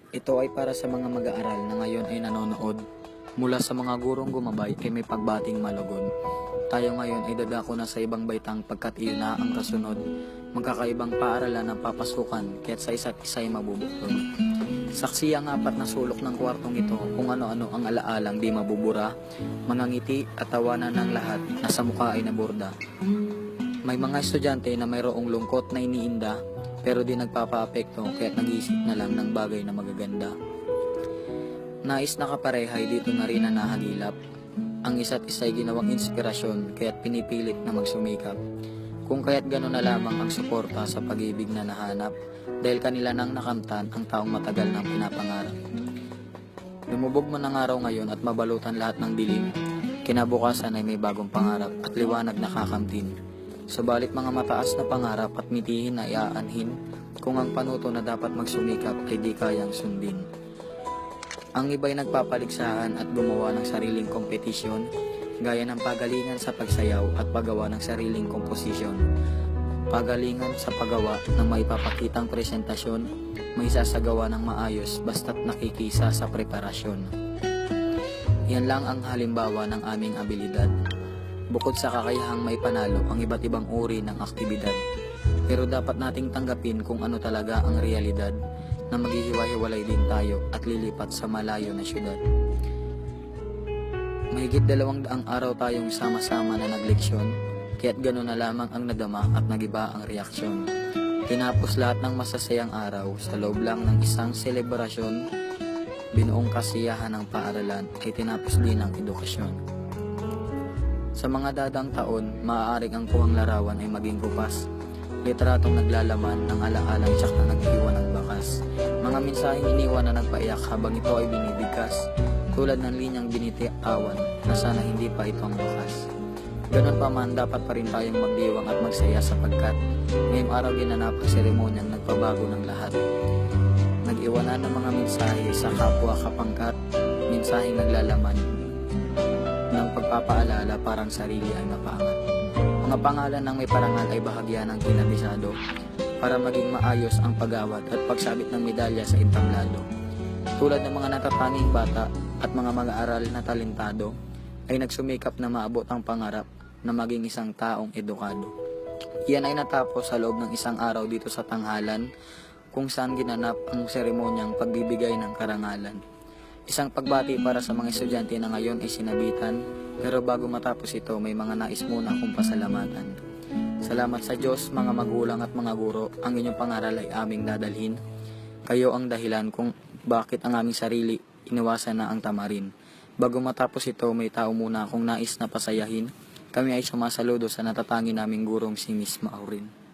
Ito ay para sa mga mag-aaral na ngayon ay nanonood. Mula sa mga gurong gumabay ay may pagbating malugod. Tayo ngayon ay dadako na sa ibang baitang pagkat iyon na ang kasunod. Magkakaibang paaralan ang papasukan kaya't sa isa't isa ay mabubuklod. Saksi ang apat na sulok ng kwartong ito kung ano-ano ang alaalang di mabubura. Mga ngiti at tawanan ng lahat na sa mukha ay naburda. May mga estudyante na mayroong lungkot na iniinda pero di nagpapaapekto kaya't nag-iisip na lang ng bagay na magaganda. Nais na kaparehay dito na rin na nahagilap. Ang isa't isa ay ginawang inspirasyon kaya't pinipilit na magsumikap. Kung kaya't gano'n na lamang ang suporta sa pag-ibig na nahanap dahil kanila nang nakamtan ang taong matagal nang pinapangarap. Lumubog man ang araw ngayon at mabalutan lahat ng dilim. Kinabukasan ay may bagong pangarap at liwanag na kakamtin. Subalit mga mataas na pangarap at mitihin na iaanhin kung ang panuto na dapat magsumikap ay di kayang sundin. Ang iba'y nagpapaligsahan at gumawa ng sariling kompetisyon, gaya ng pagalingan sa pagsayaw at paggawa ng sariling komposisyon. Pagalingan sa paggawa ng maipapakitang presentasyon, may sasagawa ng maayos basta't nakikisa sa preparasyon. Yan lang ang halimbawa ng aming abilidad. Bukod sa kakayahang may panalo ang iba't ibang uri ng aktibidad. Pero dapat nating tanggapin kung ano talaga ang realidad na maghihiwa-hiwalay din tayo at lilipat sa malayo na syudad. Mahigit 200 araw tayong sama-sama na nagleksyon, kaya't gano'n na lamang ang nadama at nagiba ang reaksyon. Tinapos lahat ng masasayang araw sa loob lang ng isang selebrasyon, binuong kasiyahan ng paaralan ay tinapos din ang edukasyon. Sa mga dadang taon, maaaring ang kuwang larawan ay maging kupas. Litratong naglalaman ng alaalang tsak na nag-iwan ng bakas. Mga mensaheng iniwan na nagpaiyak habang ito ay binibigkas. Tulad ng linyang binitawan na sana hindi pa ito ang wakas. Ganun pa man, dapat pa rin tayong magdiwang at magsaya sapagkat ngayong araw ginanap ang seremonyang nagpabago ng lahat. Nag-iwanan ng mga mensahe sa kapwa kapangkat, mensaheng naglalaman ng pagpapaalala parang sarili ay mapaangat. Mga pangalan ng may parangal ay bahagya ng kinabisado para maging maayos ang pag-awat at pagsabit ng medalya sa entablado. Tulad ng mga natatanging bata at mga mag-aaral na talentado ay nagsumikap na maabot ang pangarap na maging isang taong edukado. Iyan ay natapos sa loob ng isang araw dito sa tanghalan kung saan ginanap ang seremonyang pagbibigay ng karangalan. Isang pagbati para sa mga estudyante na ngayon ay sinabitan, pero bago matapos ito may mga nais muna akong pasalamatan. Salamat sa Diyos, mga magulang at mga guro, ang inyong pangaral ay aming dadalhin. Kayo ang dahilan kung bakit ang aming sarili iniwasan na ang tamarin. Bago matapos ito may tao muna akong nais na pasayahin. Kami ay sumasaludo sa natatangi naming gurong si Miss Maureen.